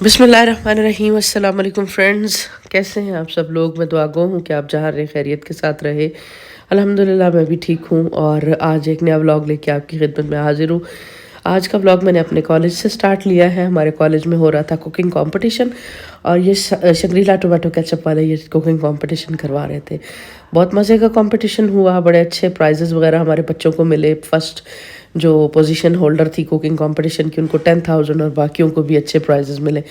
बिस्मिल्लाहिर्रहमानिर्रहीम। अस्सलाम वालेकुम फ्रेंड्स, कैसे हैं आप सब लोग। मैं दुआ गो हूँ कि आप जहाँ रहे खैरियत के साथ रहे। अल्हम्दुलिल्लाह मैं भी ठीक हूँ और आज एक नया व्लॉग लेके आपकी खिदमत में हाजिर हूँ। आज का व्लॉग मैंने अपने कॉलेज से स्टार्ट लिया है। हमारे कॉलेज में हो रहा था कुकिंग कंपटीशन और ये शंग्रीला टोमेटो केचप वाले ये कुकिंग कंपटीशन करवा रहे थे। बहुत मज़े का कंपटीशन हुआ, बड़े अच्छे प्राइजेज़ वगैरह हमारे बच्चों को मिले। फर्स्ट जो पोजीशन होल्डर थी कुकिंग कंपटीशन की उनको 10,000 और बाकियों को भी अच्छे प्राइजेस मिले।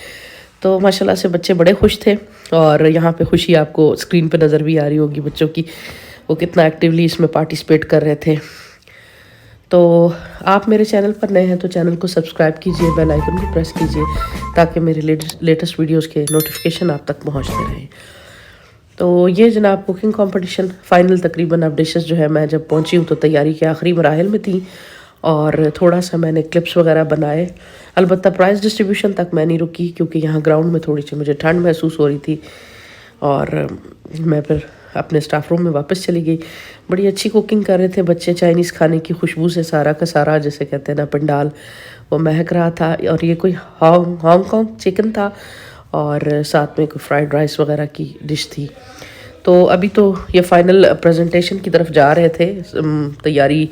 तो माशाल्लाह से बच्चे बड़े खुश थे और यहाँ पे खुशी आपको स्क्रीन पे नज़र भी आ रही होगी बच्चों की, वो कितना एक्टिवली इसमें पार्टिसिपेट कर रहे थे। तो आप मेरे चैनल पर नए हैं तो चैनल को सब्सक्राइब कीजिए, बेल आइकन भी प्रेस कीजिए ताकि मेरे लेटेस्ट वीडियोज़ के नोटिफिकेशन आप तक पहुँचते रहें। तो ये जनाब कुकिंग कंपटीशन फाइनल तकरीबन अब डिशेस जो है मैं जब पहुंची हूँ तो तैयारी के आखिरी मराहल में थी और थोड़ा सा मैंने क्लिप्स वगैरह बनाए। अलबत्ता प्राइस डिस्ट्रीब्यूशन तक मैं नहीं रुकी क्योंकि यहाँ ग्राउंड में थोड़ी सी मुझे ठंड महसूस हो रही थी और मैं फिर अपने स्टाफ रूम में वापस चली गई। बड़ी अच्छी कुकिंग कर रहे थे बच्चे, चाइनीज़ खाने की खुशबू से सारा का सारा जैसे कहते हैं ना पंडाल वो महक रहा था। और ये कोई हांगकांग चिकन था और साथ में कोई फ्राइड राइस वगैरह की डिश थी। तो अभी तो ये फाइनल प्रेजेंटेशन की तरफ जा रहे थे, तैयारी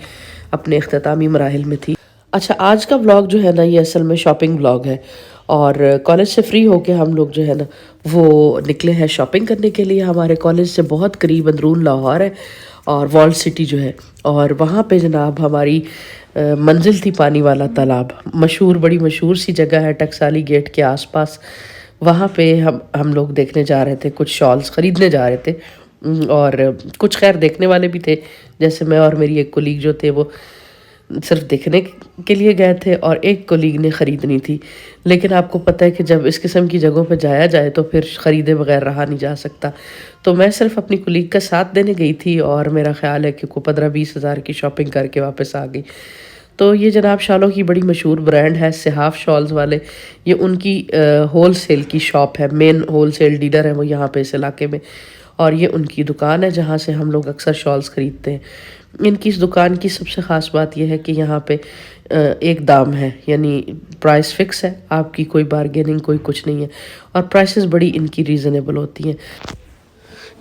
अपने अख्तामी मराहिल में थी। अच्छा, आज का व्लॉग जो है ना ये असल में शॉपिंग व्लॉग है और कॉलेज से फ्री होके हम लोग जो है ना वो निकले हैं शॉपिंग करने के लिए। हमारे कॉलेज से बहुत करीब अंदरून लाहौर है और वॉल सिटी जो है, और वहाँ पे जनाब हमारी मंजिल थी पानी वाला तालाब। मशहूर, बड़ी मशहूर सी जगह है टकसाली गेट के आसपास। वहाँ पे हम लोग देखने जा रहे थे, कुछ शॉल्स ख़रीदने जा रहे थे और कुछ खैर देखने वाले भी थे। जैसे मैं और मेरी एक कोलीग जो थे वो सिर्फ देखने के लिए गए थे और एक कोलीग ने ख़रीदनी थी। लेकिन आपको पता है कि जब इस किस्म की जगहों पर जाया जाए तो फिर ख़रीदे बगैर रहा नहीं जा सकता। तो मैं सिर्फ अपनी कोलीग का साथ देने गई थी और मेरा ख़्याल है कि को 15-20 हज़ार की शॉपिंग करके वापस आ गई। तो ये जनाब शॉलों की बड़ी मशहूर ब्रांड है सिहाफ शॉल्स वाले। ये उनकी होल सेल की शॉप है, मेन होल सेल डीलर है वो यहाँ पे इस इलाके में, और ये उनकी दुकान है जहाँ से हम लोग अक्सर शॉल्स ख़रीदते हैं। इनकी इस दुकान की सबसे ख़ास बात यह है कि यहाँ पे एक दाम है, यानी प्राइस फ़िक्स है, आपकी कोई बारगेनिंग कोई कुछ नहीं है और प्राइसेस बड़ी इनकी रीज़नेबल होती हैं।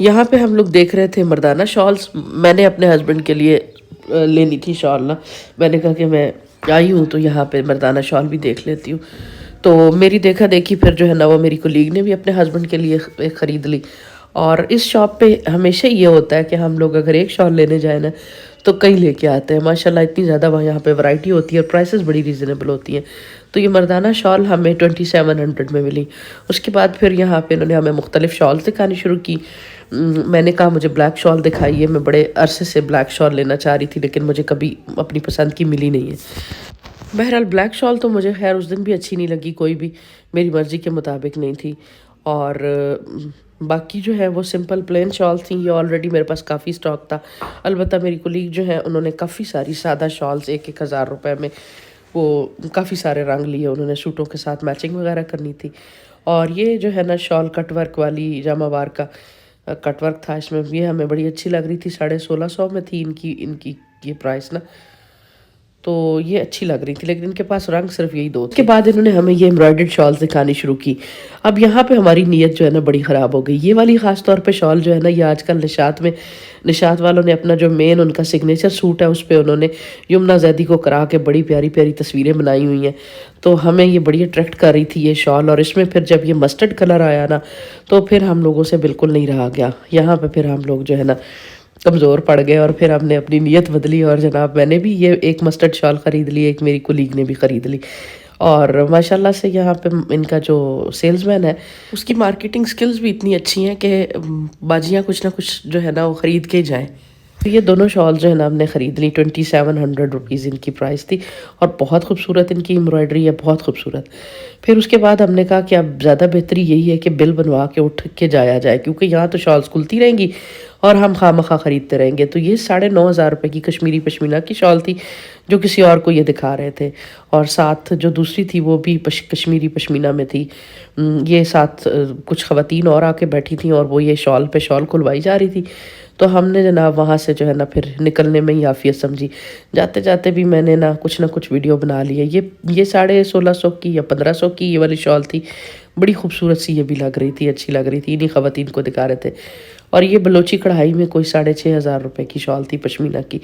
यहाँ पे हम लोग देख रहे थे मर्दाना शॉल्स। मैंने अपने हस्बैंड के लिए लेनी थी शॉल ना, मैंने कहा कि मैं आई हूँ तो यहाँ पे मर्दाना शॉल भी देख लेती हूँ। तो मेरी देखा देखी फिर जो है ना वो मेरी कोलीग ने भी अपने हस्बैंड के लिए एक ख़रीद ली। और इस शॉप पे हमेशा ये होता है कि हम लोग अगर एक शॉल लेने जाए ना तो कई लेके आते हैं। माशाल्लाह इतनी ज़्यादा वहाँ यहाँ पे वैरायटी होती है और प्राइसेस बड़ी रीज़नेबल होती हैं। तो ये मर्दाना शॉल हमें 2700 में मिली। उसके बाद फिर यहाँ पे इन्होंने हमें मुख्तलिफ़ शॉल्स दिखानी शुरू की। मैंने कहा मुझे ब्लैक शॉल दिखाइए, मैं बड़े अरसे से ब्लैक शॉल लेना चाह रही थी लेकिन मुझे कभी अपनी पसंद की मिली नहीं है। बहरहाल ब्लैक शॉल तो मुझे खैर उस दिन भी अच्छी नहीं लगी, कोई भी मेरी मर्ज़ी के मुताबिक नहीं थी। और बाकी जो है वो सिंपल प्लेन शॉल थी, ये ऑलरेडी मेरे पास काफ़ी स्टॉक था। अलबत्ता मेरी कोलीग जो है उन्होंने काफ़ी सारी सादा शॉल्स 1-1 हज़ार रुपये में वो काफ़ी सारे रंग लिए, उन्होंने सूटों के साथ मैचिंग वगैरह करनी थी। और ये जो है ना शॉल कटवर्क वाली जामावार का कटवर्क था इसमें, ये हमें बड़ी अच्छी लग रही थी। 1650 में थी इनकी ये प्राइस ना, तो ये अच्छी लग रही थी लेकिन इनके पास रंग सिर्फ यही दो थे। उसके बाद इन्होंने हमें ये एम्ब्रॉयडर्ड शॉल्स दिखानी शुरू की। अब यहाँ पे हमारी नीयत जो है ना बड़ी ख़राब हो गई। ये वाली ख़ास तौर पे शॉल जो है ना ये आजकल निशात वालों ने अपना जो मेन उनका सिग्नेचर सूट है उस पर उन्होंने यमुना जैदी को करा के बड़ी प्यारी प्यारी तस्वीरें बनाई हुई हैं। तो हमें ये बड़ी अट्रैक्ट कर रही थी ये शॉल, और इसमें फिर जब ये मस्टर्ड कलर आया ना तो फिर हम लोगों से बिल्कुल नहीं रहा गया। यहाँ पर फिर हम लोग जो है ना कमज़ोर पड़ गए और फिर हमने अपनी नीयत बदली और जनाब मैंने भी ये एक मस्टर्ड शॉल ख़रीद ली, एक मेरी कोलीग ने भी ख़रीद ली। और माशाल्लाह से यहाँ पे इनका जो सेल्समैन है उसकी मार्केटिंग स्किल्स भी इतनी अच्छी हैं कि बाजियाँ कुछ ना कुछ जो है ना वो ख़रीद के जाएँ। तो ये दोनों शॉल जो है ना हमने ख़रीद ली। 2700 रुपीज़ इनकी प्राइस थी और बहुत खूबसूरत इनकी एम्ब्रॉयडरी है, बहुत खूबसूरत। फिर उसके बाद हमने कहा कि अब ज़्यादा बेहतरी यही है कि बिल बनवा के उठ के जाया जाए क्योंकि यहाँ तो शॉल्स खुलती रहेंगी और हम खामखा ख़रीदते रहेंगे। तो ये 9,500 रुपये की कश्मीरी पश्मीना की शॉल थी जो किसी और को ये दिखा रहे थे, और साथ जो दूसरी थी वो भी कश्मीरी पश्मीना में थी। ये साथ कुछ ख़वातीन और आके बैठी थी और वो ये शॉल पे शॉल खुलवाई जा रही थी। तो हमने जनाब वहाँ से जो है ना फिर निकलने में ही आफियत समझी। जाते जाते भी मैंने ना कुछ वीडियो बना ली है। ये 1650 की या 1500 की ये वाली शॉल थी, बड़ी खूबसूरत सी ये भी लग रही थी, अच्छी लग रही थी, इन्हीं ख़वातीन को दिखा रहे थे। और ये बलोची कढ़ाई में कोई 6,500 रुपये की शॉल थी पश्मीना की,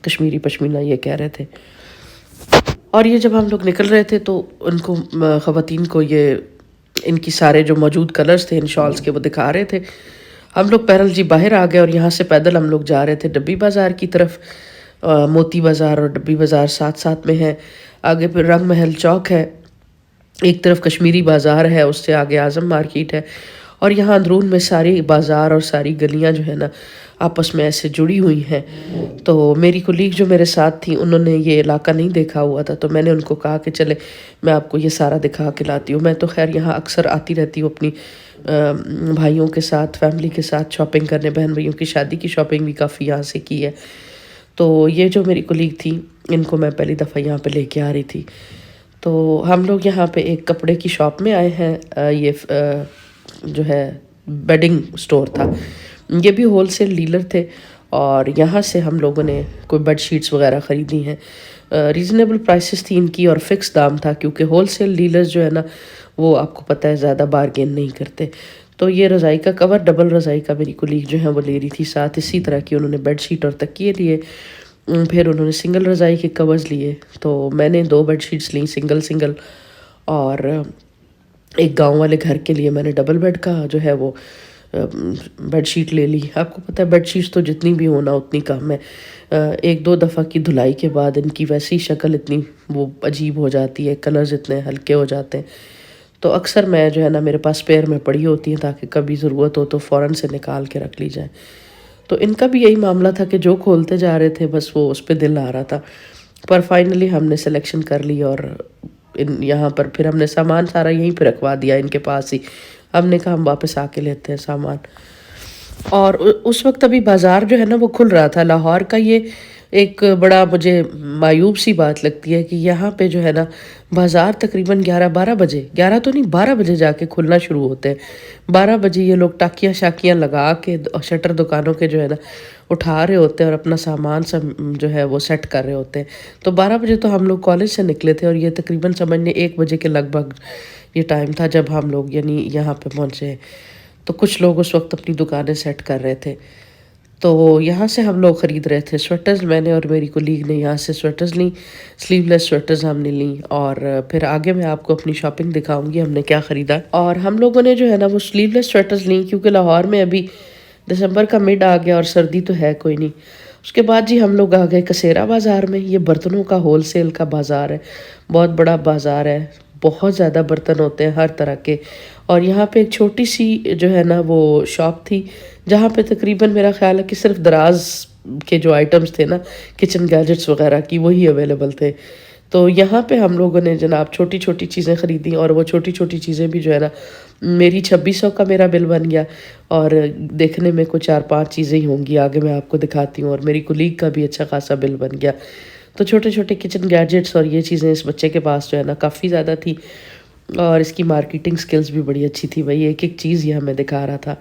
कश्मीरी पश्मीना ये कह रहे थे। और ये जब हम लोग निकल रहे थे तो उनको ख़वातीन को ये इनकी सारे जो मौजूद कलर्स थे इन शॉल्स के वो दिखा रहे थे। हम लोग पैरल जी बाहर आ गए और यहाँ से पैदल हम लोग जा रहे थे डब्बी बाज़ार की तरफ। मोती बाज़ार और डब्बी बाज़ार साथ साथ में है। आगे फिर रंग महल चौक है, एक तरफ कश्मीरी बाज़ार है, उससे आगे आज़म मार्केट है। और यहाँ अंदरून में सारी बाज़ार और सारी गलियाँ जो है ना आपस में ऐसे जुड़ी हुई हैं। तो मेरी कोलीग जो मेरे साथ थी उन्होंने ये इलाका नहीं देखा हुआ था, तो मैंने उनको कहा कि चले मैं आपको ये सारा दिखा के लाती हूँ। मैं तो खैर यहाँ अक्सर आती रहती हूँ अपनी भाइयों के साथ, फैमिली के साथ शॉपिंग करने। बहन भाइयों की शादी की शॉपिंग भी काफ़ी यहाँ से की है। तो ये जो मेरी कोलीग थी इनको मैं पहली दफ़ा यहाँ पे लेके आ रही थी। तो हम लोग यहाँ पे एक कपड़े की शॉप में आए हैं। ये जो है बेडिंग स्टोर था, ये भी होलसेल डीलर थे। और यहाँ से हम लोगों ने कोई बेड शीट्स वगैरह ख़रीदी हैं। रीज़नेबल प्राइसेस थी इनकी और फ़िक्स दाम था, क्योंकि होलसेल डीलर्स जो है ना वो आपको पता है ज़्यादा बार्गेन नहीं करते। तो ये रज़ाई का कवर, डबल रज़ाई का मेरी कोलीग जो है वो ले रही थी, साथ इसी तरह की उन्होंने बेड शीट और तकिए लिए। फिर उन्होंने सिंगल रज़ाई के कवर्स लिए, तो मैंने 2 बेड शीट्स ली सिंगल सिंगल। और एक गांव वाले घर के लिए मैंने डबल बेड का जो है वो बेड शीट ले ली। आपको पता है बेड शीट्स तो जितनी भी होना उतनी कम है। एक दो दफ़ा की धुलाई के बाद इनकी वैसी शक्ल इतनी वो अजीब हो जाती है, कलर्स इतने हल्के हो जाते हैं। तो अक्सर मैं जो है ना मेरे पास स्पेयर में पड़ी होती है, ताकि कभी ज़रूरत हो तो फ़ौरन से निकाल के रख ली जाए। तो इनका भी यही मामला था कि जो खोलते जा रहे थे बस वो उस पर दिल आ रहा था। पर फाइनली हमने सिलेक्शन कर ली और इन यहाँ पर फिर हमने सामान सारा यहीं पे रखवा दिया इनके पास ही। हमने कहा हम वापस आके लेते हैं सामान। और उस वक्त अभी बाज़ार जो है ना वो खुल रहा था। लाहौर का ये एक बड़ा मुझे मायूब सी बात लगती है कि यहाँ पे जो है ना बाज़ार तकरीबन 11-12 बजे, 11 तो नहीं 12 बजे जाके खुलना शुरू होते हैं। 12 बजे ये लोग टाकियाँ शाकियाँ लगा के शटर दुकानों के जो है ना उठा रहे होते हैं और अपना सामान सब जो है वो सेट कर रहे होते हैं। तो 12 बजे तो हम लोग कॉलेज से निकले थे और ये तकरीबन समझने 1 बजे के लगभग ये टाइम था जब हम लोग यानी यहाँ पे पहुँचे। तो कुछ लोग उस वक्त अपनी दुकानें सेट कर रहे थे। तो यहाँ से हम लोग ख़रीद रहे थे स्वेटर्स। मैंने और मेरी कोलीग ने यहाँ से स्वेटर्स ली, स्लीवलेस स्वेटर्स हमने ली। और फिर आगे मैं आपको अपनी शॉपिंग दिखाऊंगी हमने क्या ख़रीदा। और हम लोगों ने जो है ना वो स्लीवलेस स्वेटर्स ली, क्योंकि लाहौर में अभी दिसंबर का मिड आ गया और सर्दी तो है कोई नहीं। उसके बाद जी हम लोग आ गए कसेरा बाज़ार में। ये बर्तनों का होलसेल का बाज़ार है, बहुत बड़ा बाज़ार है, बहुत ज़्यादा बर्तन होते हैं हर तरह के। और यहाँ पे एक छोटी सी जो है ना वो शॉप थी, जहाँ पे तकरीबन मेरा ख्याल है कि सिर्फ दराज के जो आइटम्स थे ना, किचन गैजेट्स वगैरह की, वही अवेलेबल थे। तो यहाँ पे हम लोगों ने जनाब छोटी छोटी चीज़ें ख़रीदी। और वो छोटी छोटी चीज़ें भी जो है ना मेरी 2600 का मेरा बिल बन गया। और देखने में कुछ 4-5 चीज़ें ही होंगी, आगे मैं आपको दिखाती हूँ। और मेरी कोलीग का भी अच्छा खासा बिल बन गया। तो छोटे छोटे किचन गैजेट्स और ये चीज़ें इस बच्चे के पास जो है ना काफ़ी ज़्यादा थी। और इसकी मार्केटिंग स्किल्स भी बड़ी अच्छी थी भाई, एक एक चीज़ ये हमें दिखा रहा था।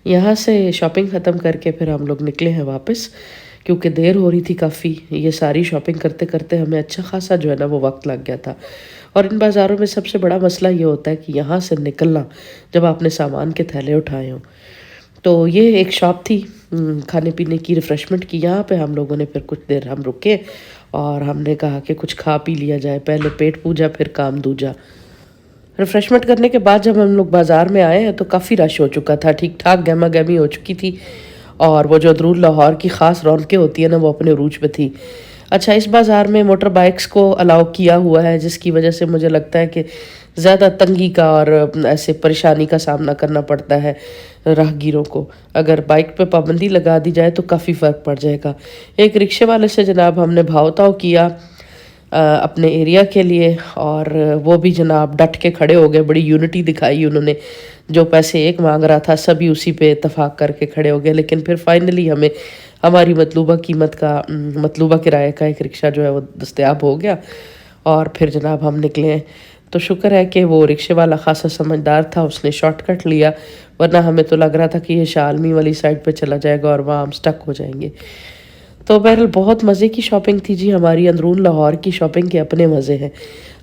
यहाँ से शॉपिंग ख़त्म करके फिर हम लोग निकले हैं वापस, क्योंकि देर हो रही थी काफ़ी। ये सारी शॉपिंग करते करते हमें अच्छा खासा जो है ना वो वक्त लग गया था। और इन बाज़ारों में सबसे बड़ा मसला ये होता है कि यहाँ से निकलना, जब आपने सामान के थैले उठाए हों। तो ये एक शॉप थी खाने पीने की, रिफ़्रेशमेंट की। यहाँ पे हम लोगों ने फिर कुछ देर हम रुके और हमने कहा कि कुछ खा पी लिया जाए, पहले पेट पूजा फिर काम दूजा। रिफ़्रेशमेंट करने के बाद जब हम लोग बाज़ार में आए हैं तो काफ़ी रश हो चुका था, ठीक ठाक गहमा गहमी हो चुकी थी। और वो जो अंदरून लाहौर की ख़ास रौनकें होती है ना वो अपने अरूज पे थी। अच्छा, इस बाज़ार में मोटर बाइक्स को अलाउ किया हुआ है, जिसकी वजह से मुझे लगता है कि ज़्यादा तंगी का और ऐसे परेशानी का सामना करना पड़ता है राहगीरों को। अगर बाइक पे पाबंदी लगा दी जाए तो काफ़ी फ़र्क पड़ जाएगा। एक रिक्शे वाले से जनाब हमने भाव ताव किया अपने एरिया के लिए, और वो भी जनाब डट के खड़े हो गए, बड़ी यूनिटी दिखाई उन्होंने। जो पैसे एक मांग रहा था सभी उसी पे इतफाक़ करके खड़े हो गए। लेकिन फिर फाइनली हमें हमारी मतलूबा किराए का एक रिक्शा जो है वो दस्तयाब हो गया। और फिर जनाब हम निकले। तो शुक्र है कि वो रिक्शे वाला ख़ासा समझदार था, उसने शॉर्टकट लिया, वरना हमें तो लग रहा था कि ये शालमी वाली साइड पे चला जाएगा और वहाँ हम स्टक हो जाएंगे। تو بہرحال بہت مزے کی شاپنگ تھی جی ہماری. اندرون لاہور کی شاپنگ کے اپنے مزے ہیں.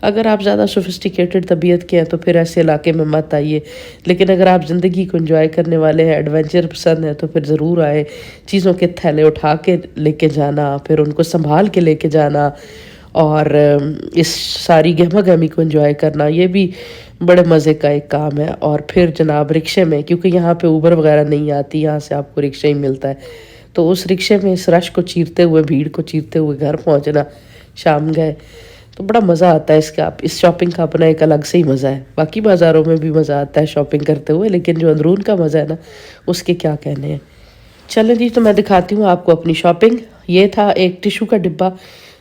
اگر آپ زیادہ سوفسٹیکیٹڈ طبیعت کے ہیں تو پھر ایسے علاقے میں مت آئیے، لیکن اگر آپ زندگی کو انجوائے کرنے والے ہیں، ایڈونچر پسند ہیں، تو پھر ضرور آئے. چیزوں کے تھیلے اٹھا کے لے کے جانا، پھر ان کو سنبھال کے لے کے جانا، اور اس ساری گہما گہمی کو انجوائے کرنا، یہ بھی بڑے مزے کا ایک کام ہے. اور پھر جناب رکشے میں، کیونکہ یہاں پہ اوبر وغیرہ نہیں آتی، یہاں سے آپ کو رکشہ ہی ملتا ہے، تو اس رکشے میں اس رش کو چیرتے ہوئے، بھیڑ کو چیرتے ہوئے گھر پہنچنا. شام گئے تو بڑا مزہ آتا ہے اس شاپنگ کا اپنا ایک الگ سے ہی مزہ ہے. باقی بازاروں میں بھی مزہ آتا ہے شاپنگ کرتے ہوئے، لیکن جو اندرون کا مزہ ہے نا، اس کے کیا کہنے ہیں. چلیں جی، تو میں دکھاتی ہوں آپ کو اپنی شاپنگ. یہ تھا ایک ٹیشو کا ڈبہ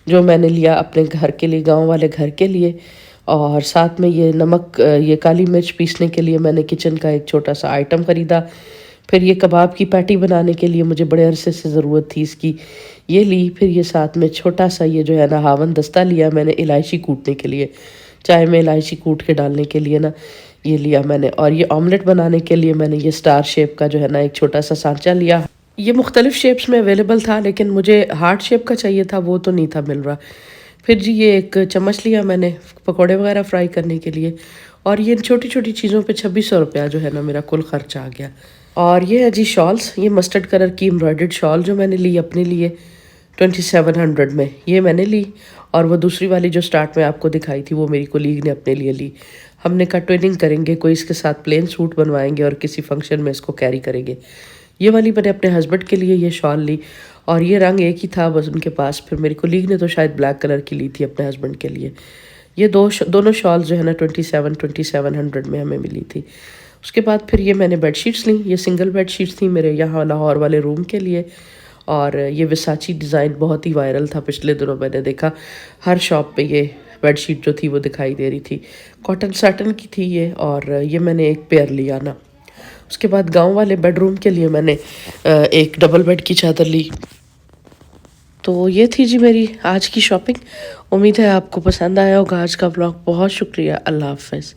جو میں نے لیا اپنے گھر کے لیے، گاؤں والے گھر کے لیے. اور ساتھ میں یہ نمک، یہ کالی مرچ پیسنے کے لیے میں نے کچن کا ایک چھوٹا سا آئٹم خریدا. پھر یہ کباب کی پیٹی بنانے کے لیے مجھے بڑے عرصے سے ضرورت تھی اس کی، یہ لی. پھر یہ ساتھ میں چھوٹا سا یہ جو ہے نا ہاون دستہ لیا میں نے الائچی کوٹنے کے لیے، چائے میں الائچی کوٹ کے ڈالنے کے لیے نا، یہ لیا میں نے. اور یہ آملیٹ بنانے کے لیے میں نے یہ سٹار شیپ کا جو ہے نا ایک چھوٹا سا سانچہ لیا. یہ مختلف شیپس میں اویلیبل تھا، لیکن مجھے ہارٹ شیپ کا چاہیے تھا، وہ تو نہیں تھا مل رہا. پھر جی یہ ایک چمچ لیا میں نے پکوڑے وغیرہ فرائی کرنے کے لیے. اور یہ چھوٹی چھوٹی چیزوں پہ 2600 روپیہ جو ہے نا میرا کل خرچ آ گیا. اور یہ ہے جی شالز، یہ مسٹرڈ کلر کی امبرائڈرڈ شال جو میں نے لی اپنے لیے 2700 میں، یہ میں نے لی. اور وہ دوسری والی جو سٹارٹ میں آپ کو دکھائی تھی وہ میری کولیگ نے اپنے لیے لی. ہم نے کہا ٹویننگ کریں گے، کوئی اس کے ساتھ پلین سوٹ بنوائیں گے اور کسی فنکشن میں اس کو کیری کریں گے. یہ والی میں نے اپنے ہسبینڈ کے لیے یہ شال لی، اور یہ رنگ ایک ہی تھا بس ان کے پاس. پھر میری کولیگ نے تو شاید بلیک کلر کی لی تھی اپنے ہسبینڈ کے لیے. یہ دونوں شال جو ہے نا 2700 میں ہمیں ملی تھی. اس کے بعد پھر یہ میں نے بیڈ شیٹس لیں. یہ سنگل بیڈ شیٹس تھیں میرے یہاں لاہور والے روم کے لیے. اور یہ وساچی ڈیزائن بہت ہی وائرل تھا پچھلے دنوں، میں نے دیکھا ہر شاپ پہ یہ بیڈ شیٹ جو تھی وہ دکھائی دے رہی تھی. کاٹن ساٹن کی تھی یہ، اور یہ میں نے ایک پیئر لیا نا. اس کے بعد گاؤں والے بیڈ روم کے لیے میں نے ایک ڈبل بیڈ کی چادر لی. تو یہ تھی جی میری آج کی شاپنگ. امید ہے آپ کو پسند آیا ہوگا آج کا ولاگ. بہت شکریہ، اللہ حافظ.